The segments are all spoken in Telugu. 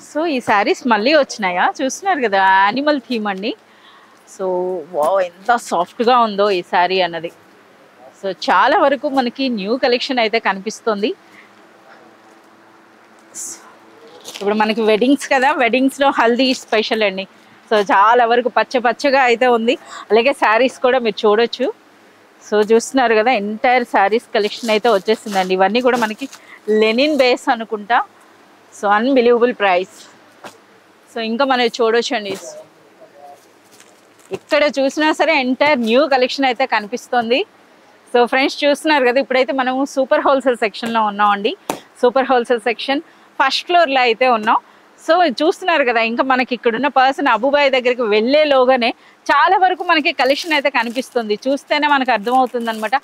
సో ఈ శారీస్ మళ్ళీ వచ్చినాయా చూస్తున్నారు కదా, యానిమల్ థీమ్ అండి. సో వావ్ ఎంత సాఫ్ట్గా ఉందో ఈ శారీ అన్నది. సో చాలా వరకు మనకి న్యూ కలెక్షన్ అయితే కనిపిస్తుంది. ఇప్పుడు మనకి వెడ్డింగ్స్ కదా, వెడ్డింగ్స్లో హల్దీ స్పెషల్ అండి. సో చాలా వరకు పచ్చగా అయితే ఉంది. అలాగే శారీస్ కూడా మీరు చూడొచ్చు. సో చూస్తున్నారు కదా, ఎంటైర్ శారీస్ కలెక్షన్ అయితే వచ్చేసిందండి. ఇవన్నీ కూడా మనకి లెనిన్ బేస్ అనుకుంటా. So unbelievable price. సో ఇంకా మనం చూడొచ్చు అండి, ఇక్కడ చూసినా సరే ఎంటైర్ న్యూ కలెక్షన్ అయితే కనిపిస్తుంది. సో ఫ్రెండ్స్ చూస్తున్నారు కదా, ఇప్పుడైతే మనము సూపర్ హోల్సేల్ సెక్షన్లో ఉన్నామండి. సూపర్ హోల్సేల్ సెక్షన్ ఫస్ట్ ఫ్లోర్లో అయితే ఉన్నాం. సో చూస్తున్నారు కదా, ఇంకా మనకి ఇక్కడున్న పర్సన్ అబుబాయ్ దగ్గరికి వెళ్ళేలోగానే చాలా వరకు మనకి కలెక్షన్ అయితే కనిపిస్తుంది. చూస్తేనే మనకు అర్థమవుతుంది అనమాట.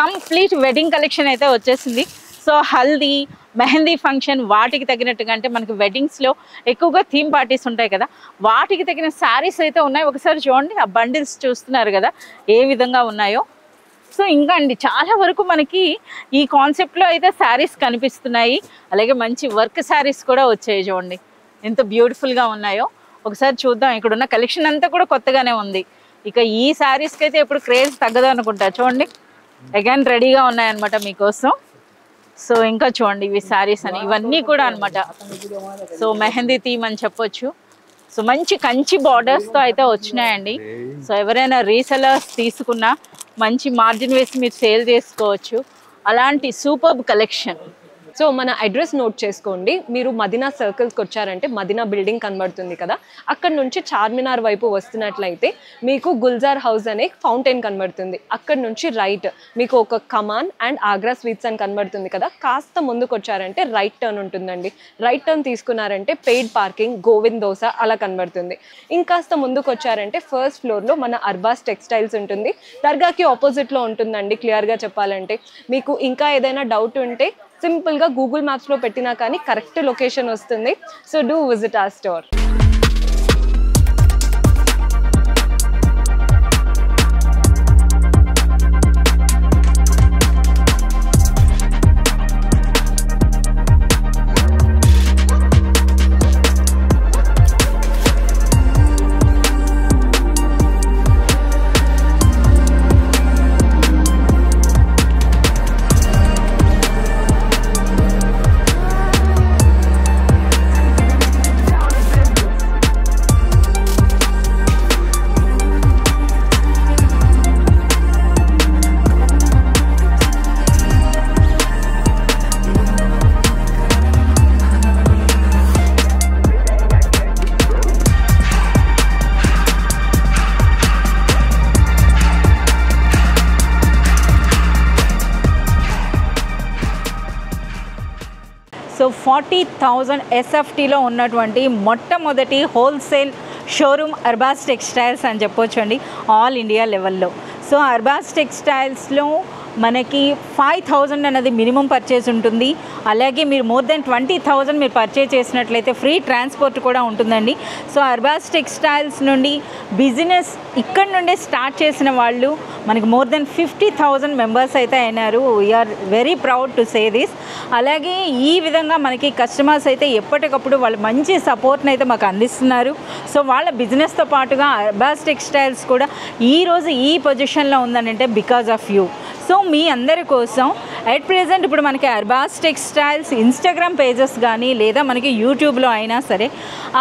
కంప్లీట్ వెడ్డింగ్ కలెక్షన్ అయితే వచ్చేసింది. సో హల్దీ, మెహందీ ఫంక్షన్ వాటికి తగినట్టుగా, అంటే మనకి వెడ్డింగ్స్లో ఎక్కువగా థీమ్ పార్టీస్ ఉంటాయి కదా, వాటికి తగిన శారీస్ అయితే ఉన్నాయి. ఒకసారి చూడండి, ఆ బండిల్స్ చూస్తున్నారు కదా ఏ విధంగా ఉన్నాయో. సో ఇంకా అండి చాలా వరకు మనకి ఈ కాన్సెప్ట్లో అయితే శారీస్ కనిపిస్తున్నాయి. అలాగే మంచి వర్క్ శారీస్ కూడా వచ్చాయి. చూడండి ఎంత బ్యూటిఫుల్గా ఉన్నాయో. ఒకసారి చూద్దాం. ఇక్కడ ఉన్న కలెక్షన్ అంతా కూడా కొత్తగానే ఉంది. ఇక ఈ శారీస్కి అయితే ఇప్పుడు క్రేజ్ తగ్గదు అనుకుంటా. చూడండి అగైన్ రెడీగా ఉన్నాయన్నమాట మీకోసం. సో ఇంకా చూడండి ఇవి శారీస్ అని, ఇవన్నీ కూడా అనమాట. సో మెహందీ థీమ్ అని చెప్పొచ్చు. సో మంచి కంచి బార్డర్స్తో అయితే వచ్చినాయండి. సో ఎవరైనా రీసెలర్స్ తీసుకున్నా మంచి మార్జిన్ వేసి మీరు సేల్ చేసుకోవచ్చు. అలాంటి సూపర్బ్ కలెక్షన్. సో మన అడ్రస్ నోట్ చేసుకోండి. మీరు మదీనా సర్కిల్స్కి వచ్చారంటే మదీనా బిల్డింగ్ కనబడుతుంది కదా, అక్కడ నుంచి చార్మినార్ వైపు వస్తున్నట్లయితే మీకు గుల్జార్ హౌస్ అనే ఫౌంటైన్ కనబడుతుంది. అక్కడ నుంచి రైట్ మీకు ఒక కమాన్ అండ్ ఆగ్రా స్వీట్స్ అని కనబడుతుంది కదా, కాస్త ముందుకు వచ్చారంటే రైట్ టర్న్ ఉంటుందండి. రైట్ టర్న్ తీసుకున్నారంటే పెయిడ్ పార్కింగ్, గోవింద్ దోస అలా కనబడుతుంది. ఇంకాస్త ముందుకు వచ్చారంటే ఫస్ట్ ఫ్లోర్లో మన అర్బాస్ టెక్స్టైల్స్ ఉంటుంది. దర్గాకి ఆపోజిట్లో ఉంటుందండి. క్లియర్గా చెప్పాలంటే మీకు ఇంకా ఏదైనా డౌట్ ఉంటే సింపుల్గా గూగుల్ మ్యాప్స్లో పెట్టినా కానీ కరెక్ట్ లొకేషన్ వస్తుంది. So do visit our store. So 40,000 SFTలో ఉన్నటువంటి మొట్టమొదటి హోల్సేల్ షోరూమ్ అర్బాస్ టెక్స్టైల్స్ అని చెప్పొచ్చు అండి, ఆల్ ఇండియా లెవెల్లో. సో అర్బాస్ టెక్స్టైల్స్లో మనకి 5,000 అనేది మినిమం పర్చేజ్ ఉంటుంది. అలాగే మీరు మోర్ దెన్ 20,000 మీరు పర్చేజ్ చేసినట్లయితే ఫ్రీ ట్రాన్స్పోర్ట్ కూడా ఉంటుందండి. సో అర్బాస్ టెక్స్టైల్స్ నుండి బిజినెస్ ఇక్కడ నుండే స్టార్ట్ చేసిన వాళ్ళు మనకి మోర్ దెన్ 50,000 మెంబర్స్ అయితే అయినారు. We're very proud to say this. అలాగే ఈ విధంగా మనకి కస్టమర్స్ అయితే ఎప్పటికప్పుడు వాళ్ళు మంచి సపోర్ట్ని అయితే మాకు అందిస్తున్నారు. సో వాళ్ళ బిజినెస్తో పాటుగా అర్బాస్ టెక్స్టైల్స్ కూడా ఈరోజు ఈ పొజిషన్లో ఉందనంటే బికాజ్ ఆఫ్ యూ. సో మీ అందరి కోసం అట్ ప్రెజెంట్ ఇప్పుడు మనకి అర్బాస్ టెక్స్టైల్స్ ఇన్స్టాగ్రామ్ పేజెస్ కానీ లేదా మనకి యూట్యూబ్లో అయినా సరే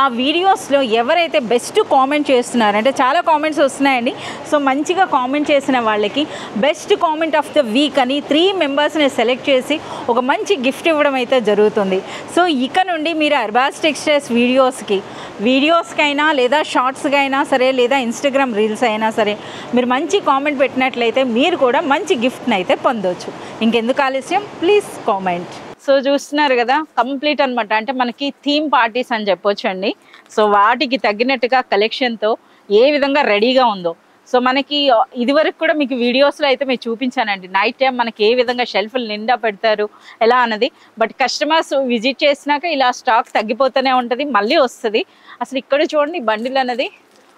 ఆ వీడియోస్లో ఎవరైతే బెస్ట్ కామెంట్ చేస్తున్నారంటే చాలా కామెంట్స్ వస్తున్నాయండి. సో మంచిగా కామెంట్ చేసిన వాళ్ళకి best comment of the week అని 3 మెంబర్స్ని సెలెక్ట్ చేసి ఒక మంచి గిఫ్ట్ ఇవ్వడం అయితే జరుగుతుంది. సో ఇక నుండి మీరు అర్బాస్ టెక్స్టైల్స్ వీడియోస్కైనా లేదా షార్ట్స్కి అయినా సరే లేదా ఇన్స్టాగ్రామ్ రీల్స్ అయినా సరే మీరు మంచి కామెంట్ పెట్టినట్లయితే మీరు కూడా మంచి గిఫ్ట్ని అయితే పొందవచ్చు. ఇంకెందుకు ఆలస్యం, ప్లీజ్ కామెంట్. సో చూస్తున్నారు కదా కంప్లీట్ అనమాట, అంటే మనకి థీమ్ పార్టీస్ అని చెప్పొచ్చు అండి. సో వాటికి తగ్గినట్టుగా కలెక్షన్తో ఏ విధంగా రెడీగా ఉందో. సో మనకి ఇదివరకు కూడా మీకు వీడియోస్లో అయితే మీరు చూపించానండి, నైట్ టైం మనకి ఏ విధంగా షెల్ఫ్లు నిండా పెడతారు ఎలా అన్నది. బట్ కస్టమర్స్ విజిట్ చేసినాక ఇలా స్టాక్ తగ్గిపోతూనే ఉంటుంది, మళ్ళీ వస్తుంది. అసలు ఇక్కడ చూడండి బండిల్ అన్నది.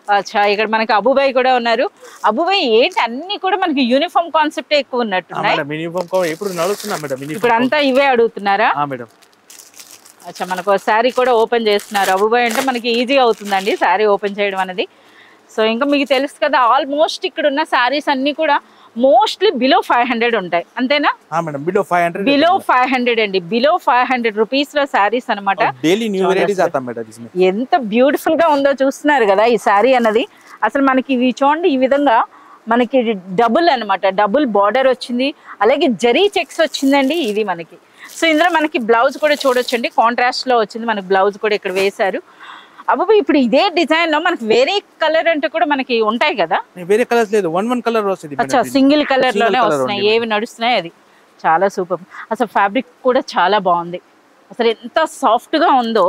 అచ్చా, ఇక్కడ మనకి అబుబాయ్ కూడా ఉన్నారు. అబుబాయ్ ఏంటి అన్ని కూడా మనకి యూనిఫామ్ కాన్సెప్ట్ ఎక్కువ ఉన్నట్టున్నాయి. ఇప్పుడు నడుస్తున్నా మేడం, ఇప్పుడు అంతా ఇవే అడుగుతున్నారా? అచ్చా మనకు శారీ కూడా ఓపెన్ చేస్తున్నారు అబుబాయ్ అంటే మనకి ఈజీ అవుతుందండి శారీ ఓపెన్ చేయడం అనేది. సో ఇంకా మీకు తెలుసు కదా ఆల్మోస్ట్ ఇక్కడ ఉన్న శారీస్ అన్ని కూడా మోస్ట్లీ బిలో 500 ఉంటాయి అంతేనా? మేడం బిలో 500 బిలో 500 అండి, బిలో 500 రూపీస్ లో శారీస్ అనమాట. ఎంత బ్యూటిఫుల్ గా ఉందో చూస్తున్నారు కదా ఈ శారీ అన్నది. అసలు మనకి ఇవి చూడండి ఈ విధంగా మనకి డబుల్ అనమాట, డబుల్ బార్డర్ వచ్చింది, అలాగే జరీ చెక్స్ వచ్చిందండి ఇది మనకి. సో ఇందులో మనకి బ్లౌజ్ కూడా చూడొచ్చండి, కాంట్రాస్ట్ లో వచ్చింది మనకి బ్లౌజ్ కూడా ఇక్కడ వేశారు. అబ్బా ఇప్పుడు ఇదే డిజైన్ లో మనకి వేరే కలర్ అంటే కూడా మనకి ఉంటాయి కదా? వేరే కలర్స్ లేదు, వన్ కలర్ వస్తుంది. అచ్చా సింగిల్ కలర్ లోనే వస్తున్నాయి, ఏవి నడుస్తున్నాయి అది చాలా సూపర్. అసలు ఫ్యాబ్రిక్ కూడా చాలా బాగుంది, అసలు ఎంత సాఫ్ట్ గా ఉందో.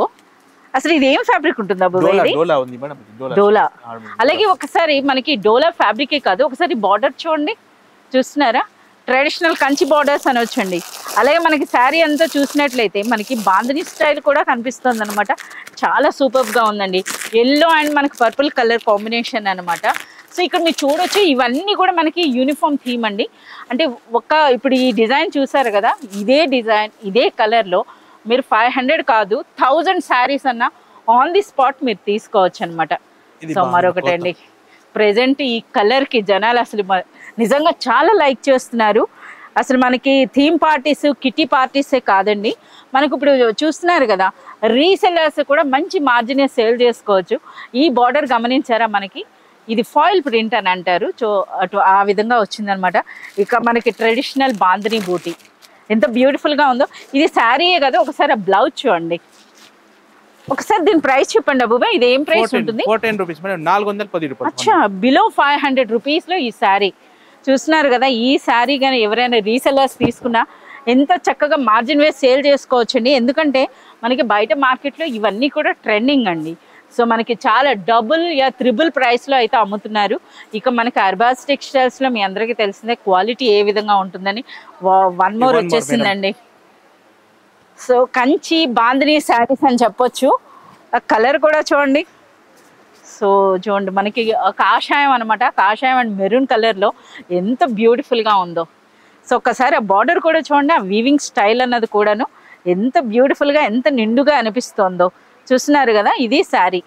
అసలు ఇది ఏం ఫ్యాబ్రిక్ ఉంటుంది అబ్బా? డోలా. అలాగే ఒకసారి మనకి డోలా ఫ్యాబ్రికే కాదు, ఒకసారి బార్డర్ చూడండి, చూస్తున్నారా? ట్రెడిషనల్ కంచి బార్డర్స్ అనొచ్చండి. అలాగే మనకి శారీ అంతా చూసినట్లయితే మనకి బాందిని స్టైల్ కూడా కనిపిస్తుంది అనమాట. చాలా సూపర్గా ఉందండి. ఎల్లో అండ్ మనకి పర్పుల్ కలర్ కాంబినేషన్ అనమాట. సో ఇక్కడ మీరు చూడొచ్చు ఇవన్నీ కూడా మనకి యూనిఫామ్ థీమ్ అండి. అంటే ఇప్పుడు ఈ డిజైన్ చూసారు కదా, ఇదే డిజైన్ ఇదే కలర్లో మీరు 500 కాదు 1000 శారీస్ అన్న ఆన్ ది స్పాట్ మీరు తీసుకోవచ్చు అనమాట. సో మరొకటి అండి, ప్రెజెంట్ ఈ కలర్కి జనాలు అసలు నిజంగా చాలా లైక్ చేస్తున్నారు. అసలు మనకి థీమ్ పార్టీస్ కిటీ పార్టీసే కాదండి, మనకు ఇప్పుడు చూస్తున్నారు కదా రీసెల్లర్స్ కూడా మంచి మార్జిన్ సేల్ చేసుకోవచ్చు. ఈ బార్డర్ గమనించారా? మనకి ఇది ఫాయిల్ ప్రింట్ అని అంటారు. సో అటు ఆ విధంగా వచ్చిందనమాట. ఇక మనకి ట్రెడిషనల్ బాందిని బూటీ ఎంత బ్యూటిఫుల్గా ఉందో. ఇది శారీయే కదా, ఒకసారి ఆ బ్లౌజ్ చూడండి. ఒకసారి దీని ప్రైస్ చెప్పండి అబ్బుబాయ్, ఇది ఏం ప్రైస్ ఉంటుంది? 410 రూపీస్ మేడం, 410 రూపాయలు. అచ్చా, బిలో 500 రూపీస్లో ఈ శారీ చూస్తున్నారు కదా. ఈ శారీ కానీ ఎవరైనా రీసెల్లర్స్ తీసుకున్నా ఎంత చక్కగా మార్జిన్ వేసి సేల్ చేసుకోవచ్చండి. ఎందుకంటే మనకి బయట మార్కెట్లో ఇవన్నీ కూడా ట్రెండింగ్ అండి. సో మనకి చాలా డబుల్ యా త్రిబుల్ ప్రైస్లో అయితే అమ్ముతున్నారు. ఇక మనకి అర్బాస్ టెక్స్టైల్స్లో మీ అందరికీ తెలిసిందే క్వాలిటీ ఏ విధంగా ఉంటుందని. వన్ మోర్ వచ్చేసిందండి. సో కంచి బాందిని శారీస్ అని చెప్పొచ్చు. ఆ కలర్ కూడా చూడండి. సో చూడండి మనకి కాషాయం అనమాట, కాషాయం అండ్ మెరూన్ కలర్లో ఎంత బ్యూటిఫుల్గా ఉందో. సో ఒక్కసారి ఆ బార్డర్ కూడా చూడండి, ఆ వీవింగ్ స్టైల్ అన్నది కూడాను ఎంత బ్యూటిఫుల్గా ఎంత నిండుగా అనిపిస్తుందో. చూస్తున్నారు కదా, ఇది శారీ.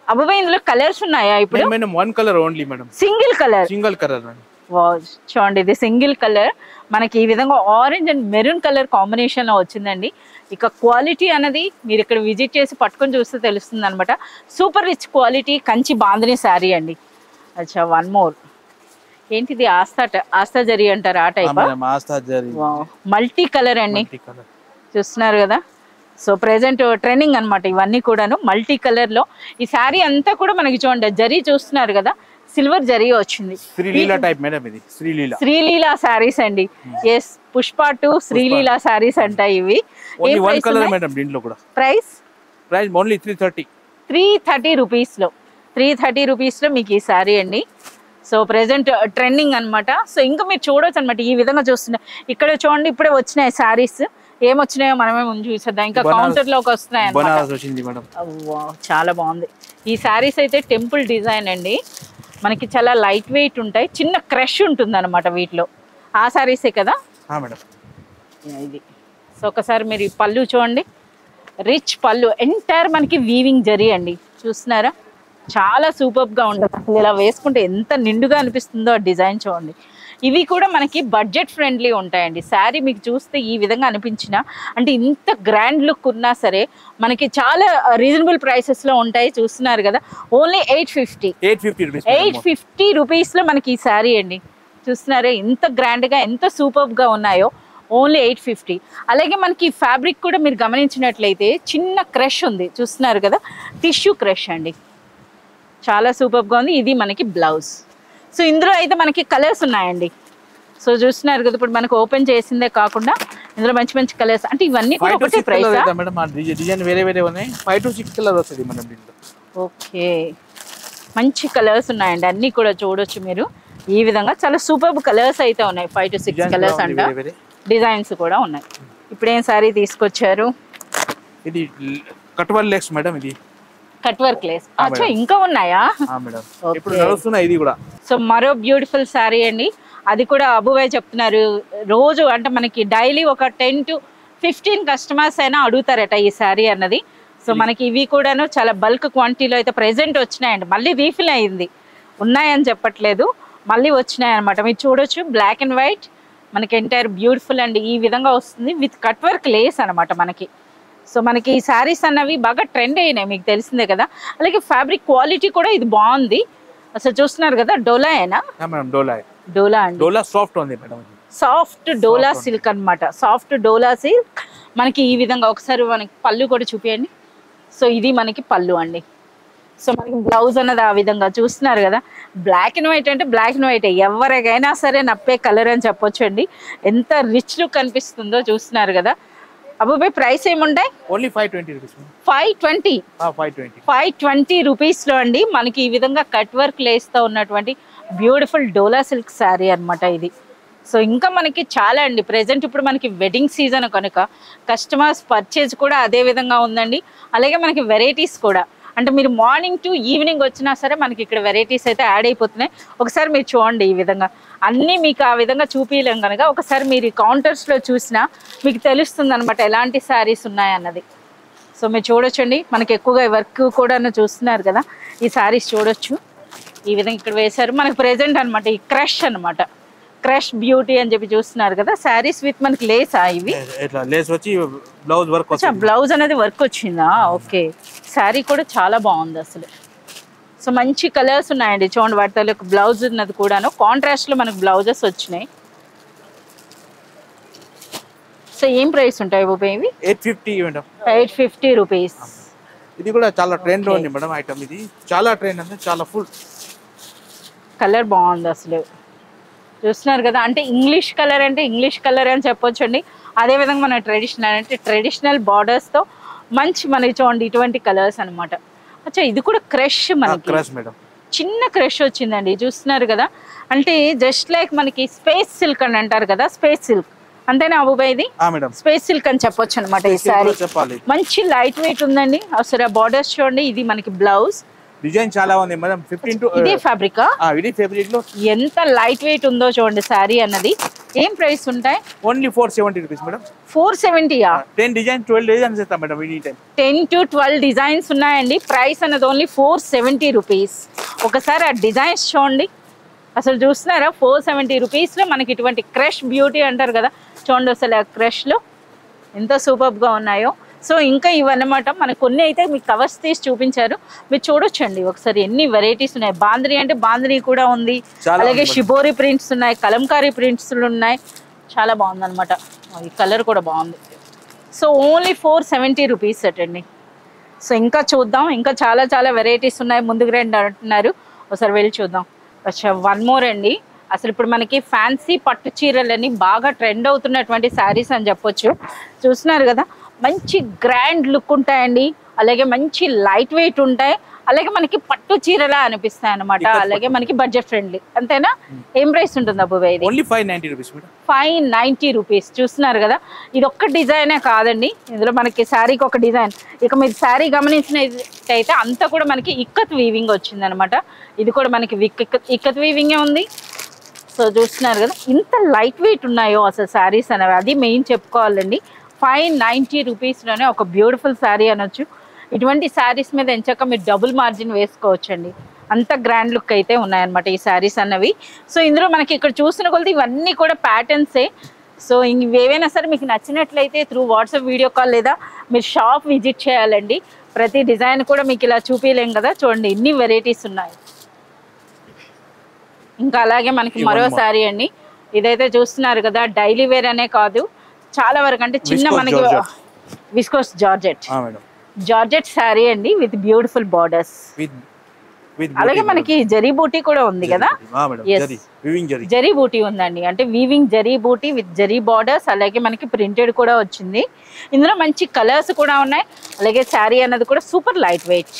అబ్బాయి ఇందులో కలర్స్ ఉన్నాయా ఇప్పుడు? One colour only madam, single colour. Single colour చూడండి, ఇది సింగిల్ కలర్ మనకి ఈ విధంగా ఆరెంజ్ అండ్ మెరూన్ కలర్ కాంబినేషన్లో వచ్చిందండి. ఇక క్వాలిటీ అనేది మీరు ఇక్కడ విజిట్ చేసి పట్టుకొని చూస్తే తెలుస్తుంది అనమాట. Super rich quality Kanchi bandhani sari అండి. అచ్చా, వన్ మోర్ ఏంటిది? ఆస్థా జరీ అంటారు ఆ టైప్. మల్టీ కలర్ అండి, చూస్తున్నారు కదా. సో ప్రెసెంట్ ట్రెండింగ్ అనమాట ఇవన్నీ కూడాను మల్టీ కలర్లో. ఈ శారీ అంతా కూడా మనకి చూడండి జరీ చూస్తున్నారు కదా, సిల్వర్ జరీ వచ్చింది. శ్రీలీలా శారీస్ అండి. ఎస్, పుష్ప 2 శ్రీలీలా శారీస్ అంటాయి ఇవి. ప్రైస్ 330 రూపీస్లో, 330 రూపీస్లో మీకు ఈ శారీ అండి. సో ప్రెసెంట్ ట్రెండింగ్ అనమాట. సో ఇంకా మీరు చూడొచ్చు అనమాట ఈ విధంగా చూస్తున్నారు. ఇక్కడ చూడండి ఇప్పుడే వచ్చినాయి శారీస్, ఏమొచ్చినాయో మనమే ముందు చూసేద్దాం. ఇంకా కౌంటర్ లోకి వస్తున్నాయి అన్నమాట. చాలా బాగుంది ఈ శారీస్ అయితే. టెంపుల్ డిజైన్ అండి, మనకి చాలా లైట్ వెయిట్ ఉంటాయి, చిన్న క్రష్ ఉంటుంది అనమాట వీటిలో. ఆ శారీసే కదా ఇది. సో ఒకసారి మీరు ఈ పళ్ళు చూడండి, రిచ్ పళ్ళు, ఎంటైర్ మనకి వీవింగ్ జరీ అండి. చూస్తున్నారా, చాలా సూపర్గా ఉంటుంది. అసలు ఇలా వేసుకుంటే ఎంత నిండుగా అనిపిస్తుందో ఆ డిజైన్ చూడండి. ఇవి కూడా మనకి బడ్జెట్ ఫ్రెండ్లీ ఉంటాయండి. శారీ మీకు చూస్తే ఈ విధంగా అనిపించిన అంటే ఇంత గ్రాండ్ లుక్ ఉన్నా సరే మనకి చాలా రీజనబుల్ ప్రైసెస్లో ఉంటాయి. చూస్తున్నారు కదా, ఓన్లీ 850 రూపీస్లో మనకి ఈ శారీ అండి. చూస్తున్నారా ఎంత గ్రాండ్గా ఎంత సూపర్గా ఉన్నాయో. ఓన్లీ 850. అలాగే మనకి ఫ్యాబ్రిక్ కూడా మీరు గమనించినట్లయితే చిన్న క్రష్ ఉంది, చూస్తున్నారు కదా, టిష్యూ క్రష్ అండి. చాలా సూపర్గా ఉంది. ఇది మనకి బ్లౌజ్. సో ఇందులో అయితే మనకి కలర్స్ ఉన్నాయండి. సో చూస్తున్నారు కదా, ఇప్పుడు మనకు ఓపెన్ చేసిందే కాకుండా ఇందులో మంచి మంచి కలర్స్. అంటే ఇవన్నీ కూడా ఒకటే ప్రైస్? ఓకే, మంచి కలర్స్ ఉన్నాయండి, అన్నీ కూడా చూడొచ్చు మీరు ఈ విధంగా. చాలా సూపర్ కలర్స్ అయితే ఉన్నాయి, 5 to 6 కలర్స్ అంట. డిజైన్స్ కూడా ఉన్నాయి. ఇప్పుడు ఏం సారీ తీసుకొచ్చారు? ఇది కట్ వర్క్ లేస్ మేడం, ఇది కట్ వర్క్ లేస్. అచ్చా, ఇంకా ఉన్నాయా? ఇప్పుడు నడుస్తున్నాయి ఇది కూడా. సో మరో బ్యూటిఫుల్ శారీ అండి. అది కూడా అబుబాయ్ చెప్తున్నారు రోజు అంటే మనకి డైలీ ఒక 10 to 15 కస్టమర్స్ అయినా అడుగుతారట ఈ శారీ అన్నది. సో మనకి ఇవి కూడాను చాలా బల్క్ క్వాంటిటీలో అయితే ప్రెజెంట్ వచ్చినాయండి. మళ్ళీ రీఫిల్ అయింది, ఉన్నాయని చెప్పట్లేదు, మళ్ళీ వచ్చినాయి అనమాట. మీరు చూడొచ్చు బ్లాక్ అండ్ వైట్ మనకి ఎంటైర్ బ్యూటిఫుల్ అండ్ ఈ విధంగా వస్తుంది విత్ కట్ వర్క్ లేస్ అనమాట మనకి. సో మనకి ఈ శారీస్ అన్నవి బాగా ట్రెండ్ అయినాయి, మీకు తెలిసిందే కదా. అలాగే ఫ్యాబ్రిక్ క్వాలిటీ కూడా ఇది బాగుంది. అసలు చూస్తున్నారు కదా, డోలా అయినా డోలా అండి, డోలా సాఫ్ట్ ఉంది మేడం, సాఫ్ట్ డోలా సిల్క్ అనమాట. సాఫ్ట్ డోలా సిల్క్ మనకి ఈ విధంగా. ఒకసారి మనకి పళ్ళు కూడా చూపించండి. సో ఇది మనకి పళ్ళు అండి. సో మనకి బ్లౌజ్ అన్నది ఆ విధంగా చూస్తున్నారు కదా. బ్లాక్ అండ్ వైట్ అంటే బ్లాక్ అండ్ వైట్, ఎవరికైనా సరే నప్పే కలర్ అని చెప్పొచ్చు అండి. ఎంత రిచ్ లుక్ కనిపిస్తుందో చూస్తున్నారు కదా. అబ్బాయి ప్రైస్ ఏముంటాయి? Only 520 rupees. 520 520 రూపీస్లో అండి మనకి ఈ విధంగా కట్ వర్క్ లేస్తో ఉన్నటువంటి బ్యూటిఫుల్ డోలా సిల్క్ శారీ అనమాట ఇది. సో ఇంకా మనకి చాలా అండి. ప్రెజెంట్ ఇప్పుడు మనకి వెడ్డింగ్ సీజన్ కనుక కస్టమర్స్ పర్చేజ్ కూడా అదే విధంగా ఉందండి. అలాగే మనకి వెరైటీస్ కూడా, అంటే మీరు మార్నింగ్ టు ఈవినింగ్ వచ్చినా సరే మనకి ఇక్కడ వెరైటీస్ అయితే యాడ్ అయిపోతున్నాయి. ఒకసారి మీరు చూడండి, ఈ విధంగా అన్నీ మీకు ఆ విధంగా చూపించలేం కనుక ఒకసారి మీరు కౌంటర్స్లో చూసినా మీకు తెలుస్తుంది అనమాట ఎలాంటి శారీస్ ఉన్నాయన్నది. సో మీరు చూడొచ్చండి, మనకి ఎక్కువగా వర్క్ కూడా చూస్తున్నారు కదా. ఈ శారీస్ చూడొచ్చు ఈ విధంగా ఇక్కడ వేశారు మనకి ప్రెజెంట్ అనమాట. ఈ క్రష్ అనమాట, క్రష్ బ్యూటీ అని చెప్పి చూస్తున్నారు కదా. శారీస్ విత్ మనకి లేస్ ఇవి, లేస్ వచ్చి బ్లౌజ్ వర్క్, బ్లౌజ్ అనేది వర్క్ వచ్చిందా? ఓకే. శారీ కూడా చాలా బాగుంది అసలు. సో మంచి కలర్స్ ఉన్నాయండి చూడండి. వాటిలో బ్లౌజ్ ఉన్నది కూడాను కాంట్రాస్ట్ లో మనకు బ్లౌజెస్ వచ్చినాయి. సో ఏం ప్రైస్ ఉంటాయి బాబాయ్ ఇవి? 850 మేడం. 850 రూపీస్. ఇది కూడా చాలా ట్రెండ్ లో ఉంది మేడం ఐటమ్. ఇది చాలా ట్రెండ్ అంటే చాలా ఫుల్ కలర్ బాగుంది అసలు. చూస్తున్నారు కదా, అంటే ఇంగ్లీష్ కలర్ అంటే ఇంగ్లీష్ కలర్ అని చెప్పొచ్చు అండి. అదేవిధంగా మన ట్రెడిషనల్ అంటే ట్రెడిషనల్ బార్డర్స్తో మంచి మనకి చూడండి ఇటువంటి కలర్స్ అనమాట. అచ్చా ఇది కూడా క్రష్, మనకి చిన్న క్రష్ వచ్చిందండి చూస్తున్నారు కదా. అంటే జస్ట్ లైక్ మనకి స్పేస్ సిల్క్ అని అంటారు కదా, స్పేస్ సిల్క్ అంతేనా అబూబాయ్? ఇది స్పేస్ సిల్క్ అని చెప్పొచ్చు అనమాట. ఈ సారీ మంచి లైట్ వెయిట్ ఉందండి. అసలు ఆ బార్డర్స్ చూడండి. ఇది మనకి బ్లౌజ్ డిజైన్ చాలా ఉంది మేడం. 15 ఇదే ఫ్యాబ్రిక్, ఇది ఫ్యాబ్రిక్ లో ఎంత లైట్ వెయిట్ ఉందో చూడండి సారీ అన్నది. ఏం ప్రైస్ ఉంటాయి? Only 470 rupees madam. 470? 10 design 12 designs ఇస్తాం madam. Any time 10 to 12 designs ఉన్నాయండి. ప్రైస్ అన్నది ఓన్లీ 470 రూపీస్. ఒకసారి ఆ డిజైన్స్ చూడండి అసలు. చూస్తున్నారా 470 రూపీస్లో మనకి ఇటువంటి క్రష్ బ్యూటీ అంటారు కదా, చూడండి అసలు ఆ క్రష్లో ఎంత సూపర్గా ఉన్నాయో. సో ఇంకా ఇవన్నమాట మనకు కొన్ని అయితే మీకు కవర్స్ తీసి చూపించారు, మీరు చూడొచ్చండి ఒకసారి ఎన్ని వెరైటీస్ ఉన్నాయి. బాంద్రీ అంటే బాంద్రీ కూడా ఉంది, అలాగే షిబోరి ప్రింట్స్ ఉన్నాయి, కలంకారీ ప్రింట్స్ ఉన్నాయి. చాలా బాగుంది అనమాట. ఈ కలర్ కూడా బాగుంది. సో ఓన్లీ 470 రూపీస్ అటండి. సో ఇంకా చూద్దాం, ఇంకా చాలా చాలా వెరైటీస్ ఉన్నాయి. ముందుకు రండి అంటున్నారు, ఒకసారి వెళ్ళి చూద్దాం. అచ్చా వన్ మోర్ అండి. అసలు ఇప్పుడు మనకి ఫ్యాన్సీ పట్టు చీరలని బాగా ట్రెండ్ అవుతున్నటువంటి శారీస్ అని చెప్పొచ్చు. చూస్తున్నారు కదా, మంచి గ్రాండ్ లుక్ ఉంటాయండి, అలాగే మంచి లైట్ వెయిట్ ఉంటాయి, అలాగే మనకి పట్టు చీరలా అనిపిస్తాయి అనమాట. అలాగే మనకి బడ్జెట్ ఫ్రెండ్లీ. అంతేనా? ఏం ప్రైస్ ఉంటుంది అబ్బుబాయ్ ఇది? Only 590 rupees madam. 590 రూపీస్. చూస్తున్నారు కదా, ఇది ఒక్క డిజైనే కాదండి, ఇందులో మనకి శారీకి ఒక డిజైన్. ఇక మీరు శారీ గమనించినట్టయితే అంతా కూడా మనకి ఇక్కత్ వీవింగ్ వచ్చింది అనమాట. ఇది కూడా మనకి ఇక్కత్ వీవింగే ఉంది. సో చూస్తున్నారు కదా ఇంత లైట్ వెయిట్ ఉన్నాయో అసలు శారీస్ అనేవి, అది మెయిన్ చెప్పుకోవాలండి. 590 రూపీస్లోనే ఒక బ్యూటిఫుల్ శారీ అనొచ్చు. ఇటువంటి శారీస్ మీద ఎంచక్క మీరు డబుల్ మార్జిన్ వేసుకోవచ్చండి, అంత గ్రాండ్ లుక్ అయితే ఉన్నాయన్నమాట ఈ శారీస్ అన్నవి. సో ఇందులో మనకి ఇక్కడ చూసిన కొలది ఇవన్నీ కూడా ప్యాటర్న్సే. సో ఇవేవైనా సరే మీకు నచ్చినట్లయితే త్రూ వాట్సాప్ వీడియో కాల్ లేదా మీరు షాప్ విజిట్ చేయాలండి. ప్రతి డిజైన్ కూడా మీకు ఇలా చూపించలేం కదా, చూడండి ఎన్ని వెరైటీస్ ఉన్నాయి. ఇంకా అలాగే మనకి మరో శారీ అండి, ఇదైతే చూస్తున్నారు కదా, డైలీ వేర్ అనే కాదు చాలా వరకు అంటే చిన్న మనకి విస్కోస్ జార్జెట్ శారీ అండి విత్ బ్యూటిఫుల్ బార్డర్స్. అలాగే మనకి జరీ బూటీ కూడా ఉంది కదా, జరీ బూటీ ఉందండి, అంటే weaving zari buti with zari borders, అలాగే మనకి ప్రింటెడ్ కూడా వచ్చింది. ఇందులో మంచి కలర్స్ కూడా ఉన్నాయి. అలాగే శారీ అన్నది కూడా super light weight,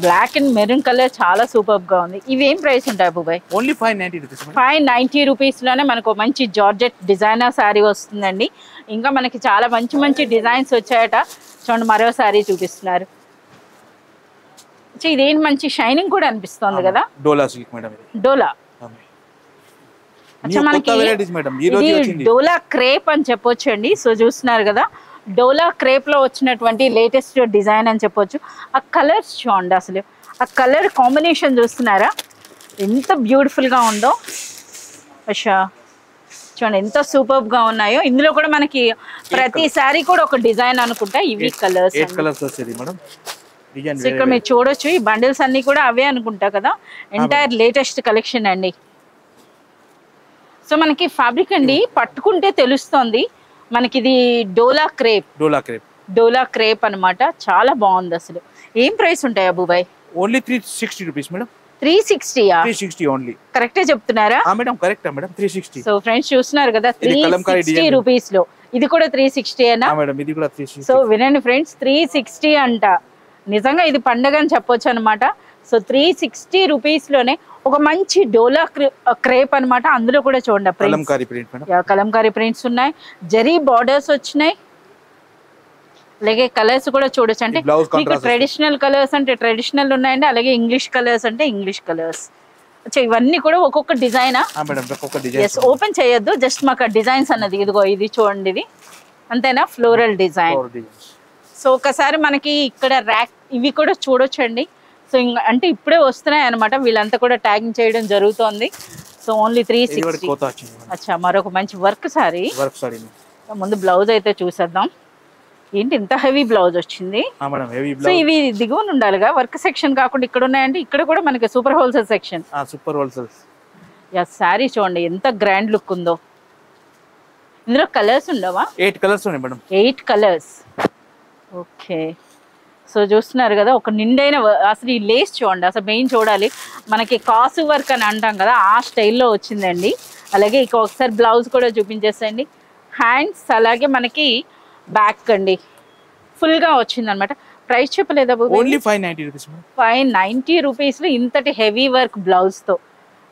black and maroon colour చాలా సూపర్ గా ఉంది. ఇవి ఏం ప్రైస్ ఉంటాయి అబ్బుబాయ్? Only 590 rupees. 590 రూపీస్లోనే మనకు మంచి జార్జెట్ డిజైనర్ శారీ వస్తుందండి. ఇంకా మనకి చాలా మంచి మంచి డిజైన్స్ వచ్చాయట. చూడండి మరో శారీ చూపిస్తున్నారు. ఇదేంటి మంచి షైనింగ్ కూడా అనిపిస్తుంది కదా, డోలా సిల్క్ మేడం. డోలా అచ్చా, మనకి వెరైటీస్ మేడం ఈ రోజు ఇది వచ్చింది. డోలా క్రేప్ అని చెప్పొచ్చు అండి. సో చూస్తున్నారు కదా, డోలా క్రేప్ లో వచ్చినటువంటి లేటెస్ట్ డిజైన్ అని చెప్పొచ్చు. ఆ కలర్స్ చూడండి, అసలు ఆ కలర్ కాంబినేషన్ చూస్తున్నారా ఎంత బ్యూటిఫుల్ గా ఉందో. అచ్చా చూడండి ఎంత సూపర్ గా ఉన్నాయో. ఇందులో కూడా మనకి ప్రతి సారీ కూడా ఒక డిజైన్ అనుకుంటా. ఇవి కలర్స్ 8 కలర్స్ వస్తుంది మేడం. డిజైన్ సో ఇక్కడ మీరు చూడొచ్చు, ఈ బండిల్స్ అన్ని కూడా అవే అనుకుంటా కదా. ఎంటైర్ లేటెస్ట్ కలెక్షన్ అండి. సో మనకి ఫ్యాబ్రిక్ అండి పట్టుకుంటే తెలుస్తోంది మనకి ఇది డోలా క్రేప్ అన్నమాట. చాలా బాగుంది అసలు. ఏం ప్రైస్ ఉంటాయి అబూబాయ్? Only 360 rupees madam. 360యా? 360 ఓన్లీ. కరెక్టే చెప్తున్నారా? Madam correct madam, 360. So friends చూస్తున్నారు కదా, 360 రూపీస్ లో ఇది కూడా 360 ఏనా మేడం? ఇది కూడా 360. సో వినండి ఫ్రెండ్స్, 360 అంట. నిజంగా ఇది పండగ అని చెప్పొచ్చు అనమాట. సో 360 రూపీస్ లోనే ఒక మంచి డోలా క్రేప్ అన్నమాట. అందులో కూడా చూడండి కలంకారీ ప్రింట్స్ ఉన్నాయి, జరీ బార్డర్స్ వచ్చినాయి, అలాగే కలర్స్ కూడా చూడొచ్చు. అంటే మీకు ట్రెడిషనల్ కలర్స్ అంటే ట్రెడిషనల్ ఉన్నాయండి, అలాగే ఇంగ్లీష్ కలర్స్ అంటే ఇంగ్లీష్ కలర్స్. ఇవన్నీ కూడా ఒక్కొక్క డిజైనా? ఓపెన్ చేయొద్దు, జస్ట్ మాకు డిజైన్స్ అన్నది ఇదిగో ఇది చూడండి, ఇది అంతేనా? Floral design. సో ఒకసారి మనకి ఇక్కడ ర్యాక్ ఇవి కూడా చూడొచ్చండి. సో అంటే ఇప్పుడే వస్తున్నాయి అనమాట, వీళ్ళంతా కూడా ట్యాగింగ్ చేయడం జరుగుతోంది. So only 360. అచ్చా, మరొక మంచి వర్క్ సారీ. ముందు బ్లౌజ్ అయితే చూసేద్దాం. ఏంటి ఇంత హెవీ బ్లౌజ్ వచ్చింది? సో ఇవి దిగువన ఉండాలిగా, వర్క్ సెక్షన్ కాకుండా ఇక్కడ ఉన్నాయండి. ఇక్కడ కూడా మనకి సూపర్ హోల్సేల్ సెక్షన్. సారీ చూడండి ఎంత గ్రాండ్ లుక్ ఉందో. ఇందులో కలర్స్ ఉండవా? 8 కలర్స్ ఉన్నాయి మేడం. 8 కలర్స్. ఓకే. సో చూస్తున్నారు కదా, ఒక నిండైన అసలు ఈ లేస్ చూడండి, అసలు మెయిన్ చూడాలి. మనకి కాసు వర్క్ అని అంటాం కదా, ఆ స్టైల్లో వచ్చిందండి. అలాగే ఇక ఒకసారి బ్లౌజ్ కూడా చూపించేసేయండి. హ్యాండ్స్ అలాగే మనకి బ్యాక్ అండి ఫుల్గా వచ్చిందనమాట. ప్రైస్ చెప్పలేదా? Only 590 rupees. 590 రూపీస్లో ఇంతటి హెవీ వర్క్ బ్లౌజ్తో.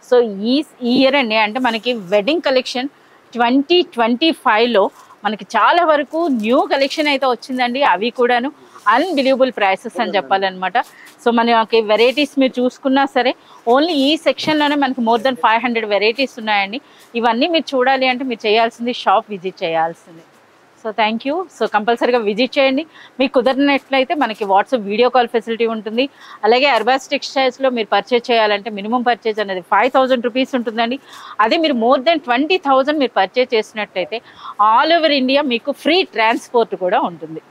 సో ఈ ఇయర్ అండి అంటే మనకి వెడ్డింగ్ కలెక్షన్ 2025లో మనకి చాలా వరకు న్యూ కలెక్షన్ అయితే వచ్చిందండి. అవి కూడాను అన్బిలీవబుల్ ప్రైసెస్ అని చెప్పాలన్నమాట. సో మనకి వెరైటీస్ మీరు చూసుకున్నా సరే ఓన్లీ ఈ సెక్షన్లోనే మనకి మోర్ దెన్ 500 వెరైటీస్ ఉన్నాయండి. ఇవన్నీ మీరు చూడాలి అంటే మీరు చేయాల్సింది షాప్ విజిట్ చేయాల్సింది. So thank you. సో కంపల్సరీగా విజిట్ చేయండి. మీకు కుదిరినట్లయితే మనకి వాట్సాప్ వీడియో కాల్ ఫెసిలిటీ ఉంటుంది. అలాగే అర్బాస్ టెక్స్టైల్స్లో మీరు పర్చేజ్ చేయాలంటే మినిమం పర్చేజ్ అనేది 5000 రూపీస్ ఉంటుందండి. అదే మీరు మోర్ దెన్ 20,000 మీరు పర్చేజ్ చేసినట్లయితే ఆల్ ఓవర్ ఇండియా మీకు ఫ్రీ ట్రాన్స్పోర్ట్ కూడా ఉంటుంది.